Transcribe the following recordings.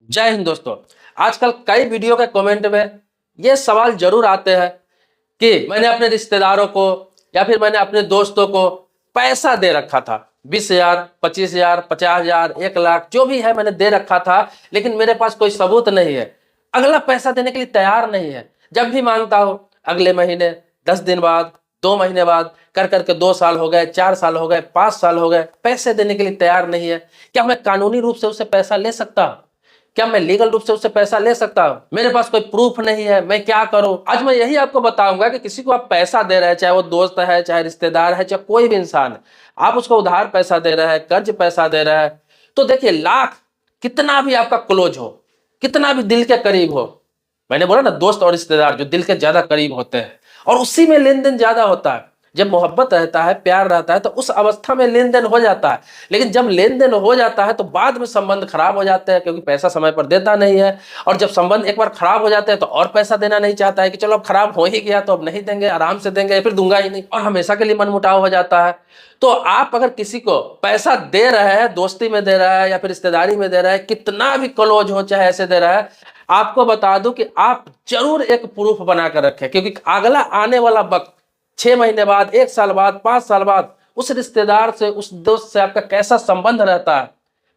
जय हिंद दोस्तों। आजकल कई वीडियो के कमेंट में ये सवाल जरूर आते हैं कि मैंने अपने रिश्तेदारों को या फिर मैंने अपने दोस्तों को पैसा दे रखा था, 20,000, 25,000, 50,000, 1 लाख जो भी है मैंने दे रखा था, लेकिन मेरे पास कोई सबूत नहीं है। अगला पैसा देने के लिए तैयार नहीं है। जब भी मांगता हूं अगले महीने, 10 दिन बाद, 2 महीने बाद, कर करके 2 साल हो गए, 4 साल हो गए, 5 साल हो गए, पैसे देने के लिए तैयार नहीं है। क्या मैं कानूनी रूप से उससे पैसा ले सकता हूं? क्या मैं लीगल रूप से उससे पैसा ले सकता हूं? मेरे पास कोई प्रूफ नहीं है, मैं क्या करूं? आज मैं यही आपको बताऊंगा कि किसी को आप पैसा दे रहे हैं, चाहे वो दोस्त है, चाहे रिश्तेदार है, चाहे कोई भी इंसान है, आप उसको उधार पैसा दे रहे हैं, कर्ज पैसा दे रहे हैं, तो देखिए लाख कितना भी आपका क्लोज हो, कितना भी दिल के करीब हो, मैंने बोला ना दोस्त और रिश्तेदार जो दिल के ज्यादा करीब होते हैं और उसी में लेन देन ज्यादा होता है। जब मोहब्बत रहता है, प्यार रहता है, तो उस अवस्था में लेन देन हो जाता है। लेकिन जब लेन देन हो जाता है तो बाद में संबंध खराब हो जाते हैं, क्योंकि पैसा समय पर देता नहीं है। और जब संबंध एक बार खराब हो जाते हैं तो और पैसा देना नहीं चाहता है कि चलो अब खराब हो ही गया तो अब नहीं देंगे, आराम से देंगे, फिर दूंगा ही नहीं, और हमेशा के लिए मनमुटाव हो जाता है। तो आप अगर किसी को पैसा दे रहे हैं, दोस्ती में दे रहा है या फिर रिश्तेदारी में दे रहा है, कितना भी क्लोज हो चाहे ऐसे दे रहा है, आपको बता दूं कि आप जरूर एक प्रूफ बनाकर रखें, क्योंकि अगला आने वाला वक्त 6 महीने बाद, 1 साल बाद, 5 साल बाद उस रिश्तेदार से, उस दोस्त से आपका कैसा संबंध रहता है,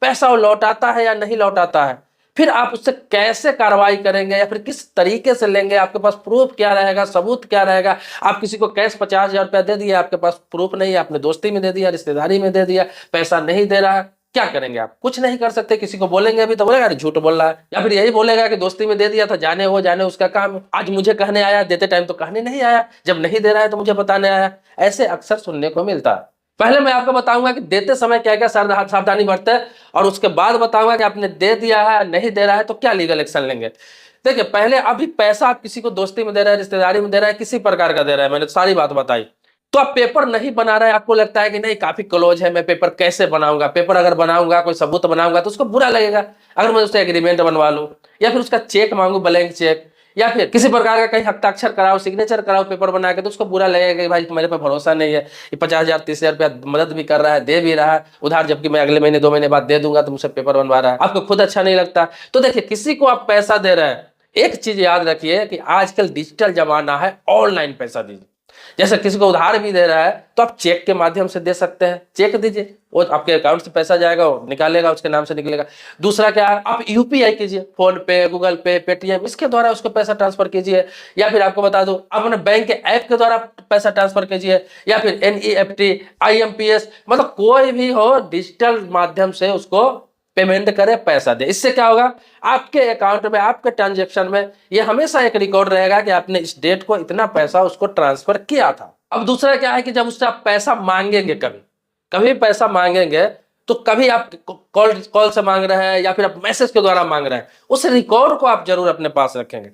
पैसा वो लौटाता है या नहीं लौटाता है, फिर आप उससे कैसे कार्रवाई करेंगे या फिर किस तरीके से लेंगे, आपके पास प्रूफ क्या रहेगा, सबूत क्या रहेगा। आप किसी को कैश 50,000 रुपया दे दिया, आपके पास प्रूफ नहीं है, आपने दोस्ती में दे दिया, रिश्तेदारी में दे दिया, पैसा नहीं दे रहा है, क्या करेंगे? आप कुछ नहीं कर सकते। किसी को बोलेंगे अभी तो बोलेगा अरे झूठ बोल रहा है, या फिर यही बोलेगा कि दोस्ती में दे दिया था, जाने हो जाने, उसका काम। आज मुझे कहने आया, देते टाइम तो कहने नहीं आया, जब नहीं दे रहा है तो मुझे बताने आया। ऐसे अक्सर सुनने को मिलता है। पहले मैं आपको बताऊंगा कि देते समय क्या क्या सावधानी बरते, और उसके बाद बताऊंगा कि आपने दे दिया है, नहीं दे रहा है तो क्या लीगल एक्शन लेंगे। देखिए, पहले अभी पैसा आप किसी को दोस्ती में दे रहे हैं, रिश्तेदारी में दे रहे हैं, किसी प्रकार का दे रहे हैं, मैंने सारी बात बताई, तो आप पेपर नहीं बना रहे हैं, आपको लगता है कि नहीं काफी क्लोज है, मैं पेपर कैसे बनाऊंगा, पेपर अगर बनाऊंगा, कोई सबूत बनाऊंगा तो उसको बुरा लगेगा। अगर मैं उससे एग्रीमेंट बनवा लूं या फिर उसका चेक मांगू, ब्लैंक चेक, या फिर किसी प्रकार का कहीं हस्ताक्षर कराओ, सिग्नेचर कराओ पेपर बना के, तो उसको बुरा लगेगा कि भाई मेरे पे भरोसा नहीं है, ये 50,000, 30,000 रुपया मदद भी कर रहा है, दे भी रहा है उधार, जबकि मैं अगले महीने, 2 महीने बाद दे दूंगा, तो मुझसे पेपर बनवा रहा है, आपको खुद अच्छा नहीं लगता। तो देखिए, किसी को आप पैसा दे रहे हैं, एक चीज याद रखिए कि आजकल डिजिटल जमाना है, ऑनलाइन पैसा दीजिए। जैसे किसी को उधार भी दे रहा है तो आप चेक के माध्यम से दे सकते हैं, चेक दीजिए, वो आपके अकाउंट से पैसा जाएगा, वो निकालेगा, उसके नाम से निकलेगा। दूसरा क्या है, आप यूपीआई कीजिए, फोन पे, गूगल पे, पेटीएम, इसके द्वारा उसको पैसा ट्रांसफर कीजिए, या फिर आपको बता दूं अपने बैंक के ऐप के द्वारा पैसा ट्रांसफर कीजिए, या फिर एनईएफटी, आईएमपीएस, मतलब कोई भी हो, डिजिटल माध्यम से उसको पेमेंट करे, पैसा दे। इससे क्या होगा, आपके अकाउंट में, आपके ट्रांजैक्शन में ये हमेशा एक रिकॉर्ड रहेगा कि आपने इस डेट को इतना पैसा उसको ट्रांसफर किया था। अब दूसरा क्या है कि जब उससे आप पैसा मांगेंगे, कभी कभी पैसा मांगेंगे, तो कभी आप कॉल से मांग रहे हैं या फिर आप मैसेज के द्वारा मांग रहे हैं, उस रिकॉर्ड को आप जरूर अपने पास रखेंगे।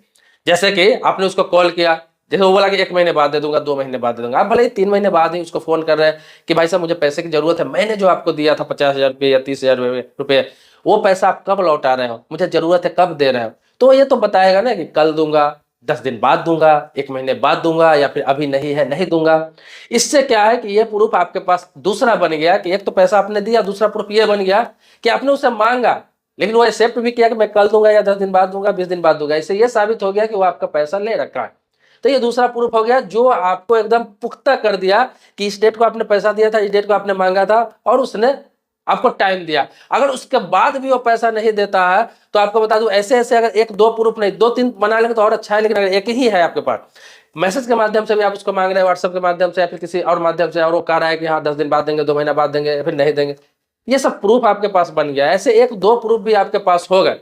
जैसे कि आपने उसको कॉल किया, जैसे वो बोला कि 1 महीने बाद दे दूंगा, 2 महीने बाद दे दूंगा, आप भले ही 3 महीने बाद ही उसको फोन कर रहे हैं कि भाई साहब मुझे पैसे की जरूरत है, मैंने जो आपको दिया था 50,000 रुपये या 30,000 रुपये, वो पैसा आप कब लौटा रहे हो, मुझे जरूरत है, कब दे रहे हो। तो ये तो बताएगा ना कि कल दूंगा, 10 दिन बाद दूंगा, 1 महीने बाद दूंगा, या फिर अभी नहीं है, नहीं दूंगा। इससे क्या है कि ये प्रूफ आपके पास दूसरा बन गया कि एक तो पैसा आपने दिया, दूसरा प्रूफ ये बन गया कि आपने उसे मांगा, लेकिन वो एक्सेप्ट भी किया कि मैं कल दूंगा या 10 दिन बाद दूंगा, 20 दिन बाद दूंगा। इससे ये साबित हो गया कि वो आपका पैसा ले रखा है। तो ये दूसरा प्रूफ हो गया जो आपको एकदम पुख्ता कर दिया कि इस डेट को आपने पैसा दिया था, इस डेट को आपने मांगा था, और उसने आपको टाइम दिया। अगर उसके बाद भी वो पैसा नहीं देता है तो आपको बता दूं, ऐसे ऐसे अगर 1-2 प्रूफ नहीं, 2-3 बना लेंगे तो और अच्छा है, लेकिन अगर एक ही है आपके पास, मैसेज के माध्यम से भी आप उसको मांग रहे हैं, व्हाट्सएप के माध्यम से या फिर किसी और माध्यम से, और वो कह रहा है कि हाँ 10 दिन बाद देंगे, 2 महीना बाद देंगे, या फिर नहीं देंगे, ये सब प्रूफ आपके पास बन गया। ऐसे 1-2 प्रूफ भी आपके पास हो गए,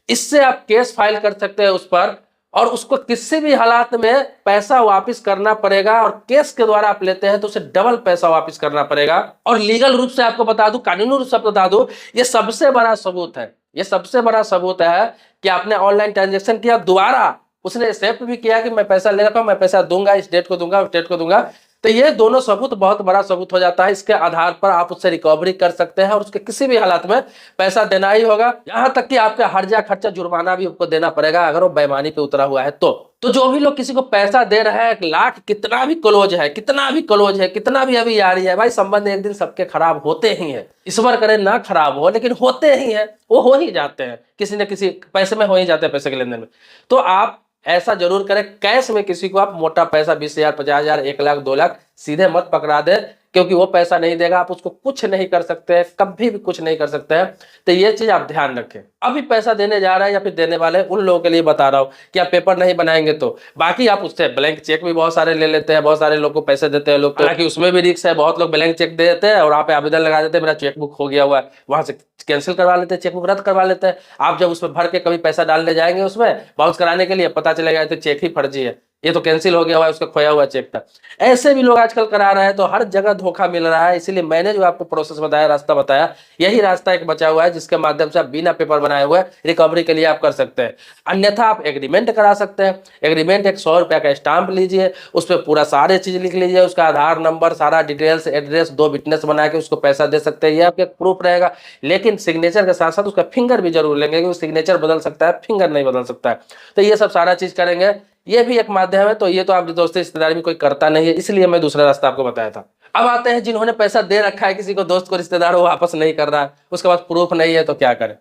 इससे आप केस फाइल कर सकते हैं उस पर, और उसको किसी भी हालात में पैसा वापस करना पड़ेगा, और केस के द्वारा आप लेते हैं तो उसे डबल पैसा वापस करना पड़ेगा। और लीगल रूप से आपको बता दूं, कानूनी रूप से बता दूं, ये सबसे बड़ा सबूत है, ये सबसे बड़ा सबूत है कि आपने ऑनलाइन ट्रांजेक्शन किया, दोबारा उसने एक्सेप्ट भी किया कि मैं पैसा ले रखा हूं, मैं पैसा दूंगा, इस डेट को दूंगा, उस डेट को दूंगा। तो ये दोनों सबूत बहुत बड़ा सबूत हो जाता है। इसके आधार पर आप उससे रिकवरी कर सकते हैं, और उसके किसी भी हालात में पैसा देना ही होगा, यहां तक कि आपका हर्जा खर्चा जुर्माना भी आपको देना पड़ेगा अगर वो बेईमानी पे उतरा हुआ है तो। तो जो भी लोग किसी को पैसा दे रहे हैं, 1 लाख कितना भी क्लोज है, कितना भी क्लोज है, कितना भी अभी यारी है, भाई संबंध एक दिन सबके खराब होते ही हैं। ईश्वर करे ना खराब हो, लेकिन होते ही हैं, वो हो ही जाते हैं, किसी न किसी पैसे में हो ही जाते हैं, पैसे के लेन देन में। तो आप ऐसा जरूर करें, कैश में किसी को आप मोटा पैसा 20,000, 50,000, 1 लाख, 2 लाख सीधे मत पकड़ा दे, क्योंकि वो पैसा नहीं देगा, आप उसको कुछ नहीं कर सकते हैं, कभी भी कुछ नहीं कर सकते हैं। तो ये चीज आप ध्यान रखें। अभी पैसा देने जा रहा है या फिर देने वाले उन लोगों के लिए बता रहा हूं कि आप पेपर नहीं बनाएंगे तो बाकी आप उससे ब्लैंक चेक भी बहुत सारे ले लेते हैं, बहुत सारे लोग को पैसे देते हैं लोग, हालांकि उसमें भी रिस्क है, बहुत लोग ब्लैंक चेक दे देते हैं और वहां पे आवेदन लगा देते हैं मेरा चेक बुक हो गया हुआ है, वहां से कैंसिल करवा लेते हैं, चेक बुक रद्द करवा लेते हैं। आप जब उसमें भर के कभी पैसा डालने जाएंगे उसमें बाउंस कराने के लिए, पता चलेगा तो चेक ही फर्जी है, ये तो कैंसिल हो गया हुआ है, उसका खोया हुआ चेक था। ऐसे भी लोग आजकल करा रहे हैं, तो हर जगह धोखा मिल रहा है। इसीलिए मैंने जो आपको प्रोसेस बताया, रास्ता बताया, यही रास्ता एक बचा हुआ है जिसके माध्यम से आप बिना पेपर बनाए हुए रिकवरी के लिए आप कर सकते हैं। अन्यथा आप एग्रीमेंट करा सकते हैं। एग्रीमेंट एक 100 रुपया का स्टाम्प लीजिए, उस पर पूरा सारे चीज लिख लीजिए, उसका आधार नंबर, सारा डिटेल्स, एड्रेस, 2 विटनेस बना के उसको पैसा दे सकते हैं, ये आपके प्रूफ रहेगा। लेकिन सिग्नेचर के साथ साथ उसका फिंगर भी जरूर लेंगे, क्योंकि सिग्नेचर बदल सकता है, फिंगर नहीं बदल सकता है। तो ये सब सारा चीज करेंगे, ये भी एक माध्यम है। तो ये तो आप दोस्ती रिश्तेदारी में कोई करता नहीं है, इसलिए मैं दूसरा रास्ता आपको बताया था। अब आते हैं जिन्होंने पैसा दे रखा है किसी को, दोस्त को, रिश्तेदार, वो वापस नहीं कर रहा है, उसके पास प्रूफ नहीं है, तो क्या करें।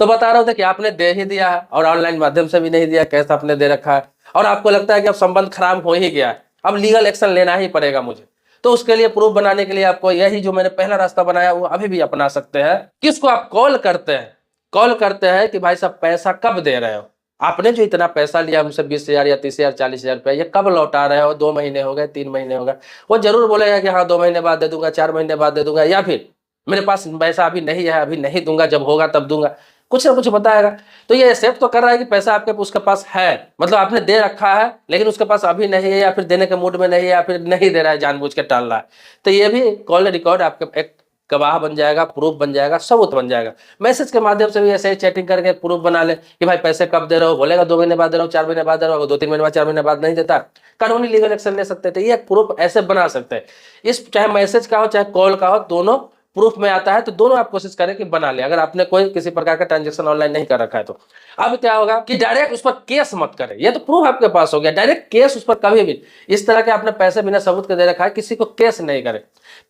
तो बता रहा हूं कि आपने दे ही दिया है और ऑनलाइन माध्यम से भी नहीं दिया, कैश आपने दे रखा है और आपको लगता है कि अब संबंध खराब हो ही गया है, अब लीगल एक्शन लेना ही पड़ेगा मुझे। तो उसके लिए प्रूफ बनाने के लिए आपको यही जो मैंने पहला रास्ता बनाया वो अभी भी अपना सकते हैं। किसको आप कॉल करते हैं, कॉल करते हैं कि भाई साहब पैसा कब दे रहे हो, आपने जो इतना पैसा लिया मुझसे 20,000 या 30,000, 40,000 रुपया, ये कब लौटा रहे हो, 2 महीने हो गए, 3 महीने हो गए। वो जरूर बोलेगा कि हाँ 2 महीने बाद दे दूंगा, 4 महीने बाद दे दूंगा, या फिर मेरे पास पैसा अभी नहीं है, अभी नहीं दूंगा, जब होगा तब दूंगा, कुछ ना कुछ बताएगा। तो ये एक्सेप्ट तो कर रहा है कि पैसा आपके उसके पास है, मतलब आपने दे रखा है लेकिन उसके पास अभी नहीं है, या फिर देने के मूड में नहीं है, या फिर नहीं दे रहा है, जानबूझ के टाल रहा है। तो ये भी कॉल रिकॉर्ड आपके एक गवाह बन जाएगा, प्रूफ बन जाएगा, सबूत बन जाएगा। मैसेज के माध्यम से भी ऐसे ही चैटिंग करके प्रूफ बना ले कि भाई पैसे कब दे रहे हो, बोलेगा 2 महीने बाद दे रहा हूँ, 4 महीने बाद दे रहा हूँ, 2-3 महीने बाद, 4 महीने बाद नहीं देता, कानूनी लीगल एक्शन ले सकते थे। ये प्रूफ ऐसे बना सकते हैं। इस चाहे मैसेज का हो चाहे कॉल का हो, दोनों प्रूफ में आता है। तो दोनों आप कोशिश करें कि बना ले, अगर आपने कोई किसी प्रकार का ट्रांजेक्शन ऑनलाइन नहीं कर रखा है तो। अब क्या होगा कि डायरेक्ट उस पर केस मत करें, ये तो प्रूफ आपके पास हो गया, डायरेक्ट केस उस पर कभी भी, इस तरह के आपने पैसे बिना सबूत के दे रखा है, किसी को केस नहीं करें।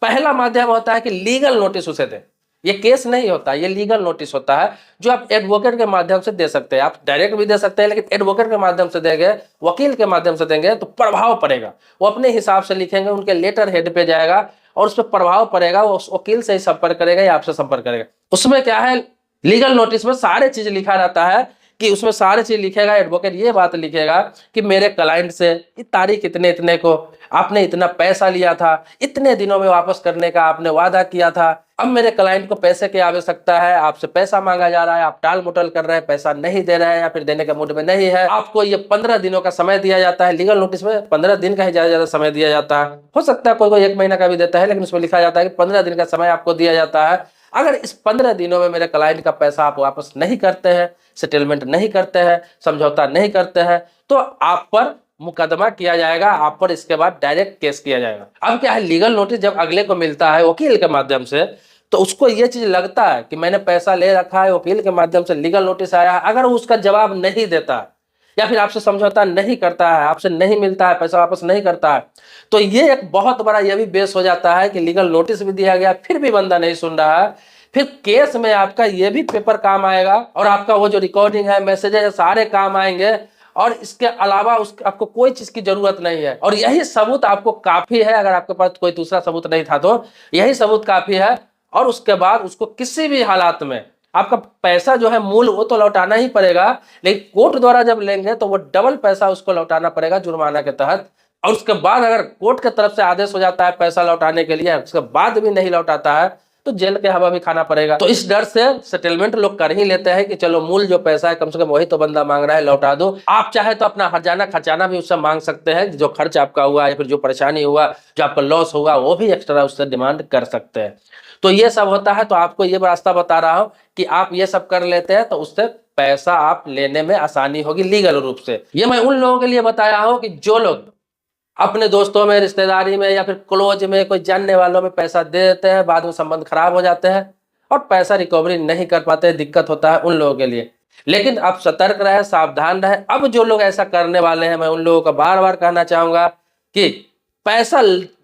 पहला माध्यम होता है कि लीगल नोटिस उसे दें। ये केस नहीं होता, ये लीगल नोटिस होता है, जो आप एडवोकेट के माध्यम से दे सकते हैं। आप डायरेक्ट भी दे सकते हैं, लेकिन एडवोकेट के माध्यम से देंगे, वकील के माध्यम से देंगे तो प्रभाव पड़ेगा। वो अपने हिसाब से लिखेंगे, उनके लेटर हेड पे जाएगा और उस पर प्रभाव पड़ेगा। वो उस वकील से ही संपर्क करेगा या आपसे संपर्क करेगा। उसमें क्या है, लीगल नोटिस में सारे चीज लिखा रहता है, कि उसमें सारे चीज लिखेगा। एडवोकेट ये बात लिखेगा कि मेरे क्लाइंट से तारीख इतने इतने को आपने इतना पैसा लिया था, इतने दिनों में वापस करने का आपने वादा किया था, अब मेरे क्लाइंट को पैसे की आवश्यकता है, आपसे पैसा मांगा जा रहा है, आप टाल मटोल कर रहे हैं, पैसा नहीं दे रहे हैं या फिर देने के मूड में नहीं है। आपको ये 15 दिनों का समय दिया जाता है। लीगल नोटिस में 15 दिन का ही ज्यादा समय दिया जाता है, हो सकता है कोई कोई 1 महीना का भी देता है, लेकिन उसमें लिखा जाता है कि 15 दिन का समय आपको दिया जाता है। अगर इस 15 दिनों में मेरे क्लाइंट का पैसा आप वापस नहीं करते हैं, सेटलमेंट नहीं करते हैं, समझौता नहीं करते हैं, तो आप पर मुकदमा किया जाएगा, आप पर इसके बाद डायरेक्ट केस किया जाएगा। अब क्या है, लीगल नोटिस जब अगले को मिलता है वकील के माध्यम से, तो उसको ये चीज लगता है कि मैंने पैसा ले रखा है, वकील के माध्यम से लीगल नोटिस आया है। अगर वो उसका जवाब नहीं देता या फिर आपसे समझौता नहीं करता है, आपसे नहीं मिलता है, पैसा वापस नहीं करता है, तो ये एक बहुत बड़ा ये भी बेस हो जाता है कि लीगल नोटिस भी दिया गया, फिर भी बंदा नहीं सुन रहा है। फिर केस में आपका ये भी पेपर काम आएगा और आपका वो जो रिकॉर्डिंग है, मैसेज है, सारे काम आएंगे। और इसके अलावा आपको कोई चीज की जरूरत नहीं है, और यही सबूत आपको काफी है। अगर आपके पास कोई दूसरा सबूत नहीं था तो यही सबूत काफी है। और उसके बाद उसको किसी भी हालात में आपका पैसा जो है मूल वो तो लौटाना ही पड़ेगा, लेकिन कोर्ट द्वारा जब लेंगे तो वो डबल पैसा उसको लौटाना पड़ेगा जुर्माना के तहत। और उसके बाद अगर कोर्ट की तरफ से आदेश हो जाता है पैसा लौटाने के लिए, उसके बाद भी नहीं लौटाता है तो जेल के हवा भी खाना पड़ेगा। तो इस डर से सेटलमेंट लोग कर ही लेते हैं कि चलो मूल जो पैसा है कम से कम वही तो बंदा मांग रहा है, लौटा दो। आप चाहे तो अपना हर्जाना खर्चाना भी उससे मांग सकते हैं, जो खर्च आपका हुआ या फिर जो परेशानी हुआ, जो आपका लॉस हुआ, वो भी एक्स्ट्रा उससे डिमांड कर सकते हैं। तो ये सब होता है। तो आपको ये रास्ता बता रहा हूं कि आप ये सब कर लेते हैं तो उससे पैसा आप लेने में आसानी होगी लीगल रूप से। ये मैं उन लोगों के लिए बताया हूं कि जो लोग अपने दोस्तों में, रिश्तेदारी में या फिर क्लोज में, कोई जानने वालों में पैसा दे देते हैं, बाद में संबंध खराब हो जाते हैं और पैसा रिकवरी नहीं कर पाते, दिक्कत होता है उन लोगों के लिए। लेकिन आप सतर्क रहे, सावधान रहे। अब जो लोग ऐसा करने वाले हैं, मैं उन लोगों को बार बार कहना चाहूंगा कि पैसा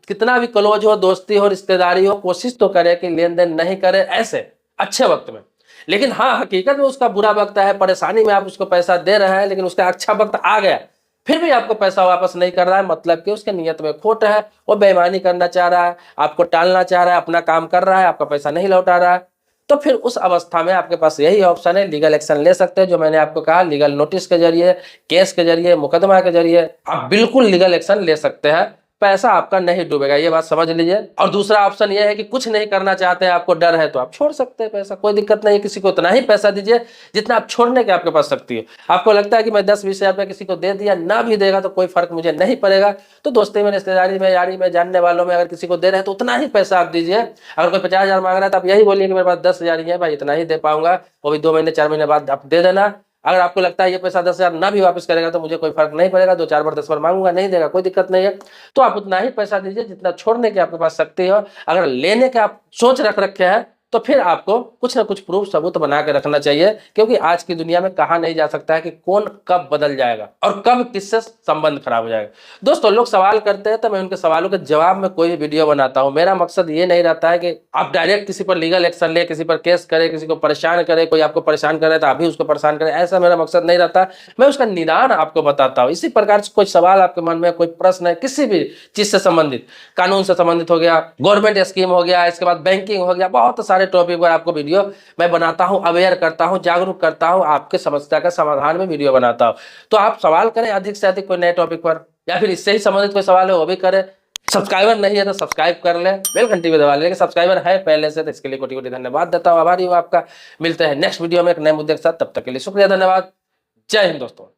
कितना भी क्लोज हो, दोस्ती हो, रिश्तेदारी हो, कोशिश तो करे कि लेन देन नहीं करे ऐसे अच्छे वक्त में। लेकिन हाँ, हकीकत में उसका बुरा वक्त है, परेशानी में आप उसको पैसा दे रहे हैं, लेकिन उसका अच्छा वक्त आ गया फिर भी आपको पैसा वापस नहीं कर रहा है, मतलब कि उसके नियत में खोट है, वो बेईमानी करना चाह रहा है, आपको टालना चाह रहा है, अपना काम कर रहा है, आपका पैसा नहीं लौटा रहा है। तो फिर उस अवस्था में आपके पास यही ऑप्शन है, लीगल एक्शन ले सकते हैं। जो मैंने आपको कहा, लीगल नोटिस के जरिए, केस के जरिए, मुकदमा के जरिए आप बिल्कुल लीगल एक्शन ले सकते हैं, पैसा आपका नहीं डूबेगा, ये बात समझ लीजिए। और दूसरा ऑप्शन ये है कि कुछ नहीं करना चाहते हैं, आपको डर है, तो आप छोड़ सकते हैं पैसा, कोई दिक्कत नहीं है। किसी को उतना ही पैसा दीजिए जितना आप छोड़ने के आपके पास शक्ति है। आपको लगता है कि मैं 10-20 हज़ार रुपये किसी को दे दिया, ना भी देगा तो कोई फर्क मुझे नहीं पड़ेगा, तो दोस्ती में, रिश्तेदारी में, यारी में, जानने वालों में अगर किसी को दे रहे हैं तो उतना ही पैसा आप दीजिए। अगर कोई 50,000 मांग रहा है तो आप यही बोलिए कि मेरे पास 10,000 ही है भाई, इतना ही दे पाऊंगा, वो भी 2 महीने 4 महीने बाद आप दे देना। अगर आपको लगता है ये पैसा 10,000 ना भी वापस करेगा तो मुझे कोई फर्क नहीं पड़ेगा, 2-4 बार 10 बार मांगूंगा, नहीं देगा कोई दिक्कत नहीं है, तो आप उतना ही पैसा दीजिए जितना छोड़ने की आपके पास शक्ति हो। अगर लेने के आप सोच रख रखे हैं तो फिर आपको कुछ ना कुछ प्रूफ सबूत बना के रखना चाहिए, क्योंकि आज की दुनिया में कहा नहीं जा सकता है कि कौन कब बदल जाएगा और कब किससे संबंध खराब हो जाएगा। दोस्तों, लोग सवाल करते हैं तो मैं उनके सवालों के जवाब में कोई भी वीडियो बनाता हूं। मेरा मकसद ये नहीं रहता है कि आप डायरेक्ट किसी पर लीगल एक्शन ले, किसी पर केस करे, किसी को परेशान करे, कोई आपको परेशान करे तो आप भी उसको परेशान करें, ऐसा मेरा मकसद नहीं रहता। मैं उसका निदान आपको बताता हूँ। इसी प्रकार से कोई सवाल आपके मन में, कोई प्रश्न है किसी भी चीज से संबंधित, कानून से संबंधित हो गया, गवर्नमेंट स्कीम हो गया, इसके बाद बैंकिंग हो गया, बहुत सारे टॉपिक पर आपको वीडियो मैं बनाता हूं, अवेयर करता हूं, जागरूक करता हूं, आपके समस्या का समाधान में वीडियो बनाता हूं। तो आप सवाल करें अधिक से अधिक कोई नए टॉपिक पर, या फिर इससे ही संबंधित कोई सवाल है वो भी करें। सब्सक्राइबर नहीं है तो सब्सक्राइब कर ले, बेल घंटी भी दबा ले। सब्सक्राइबर है पहले से तो इसके लिए कोटि कोटि धन्यवाद देता हूं, आभारी हूं आपका। मिलते हैं नेक्स्ट वीडियो में एक नए मुद्दे के साथ, तब तक के लिए शुक्रिया, धन्यवाद, जय हिंद दोस्तों।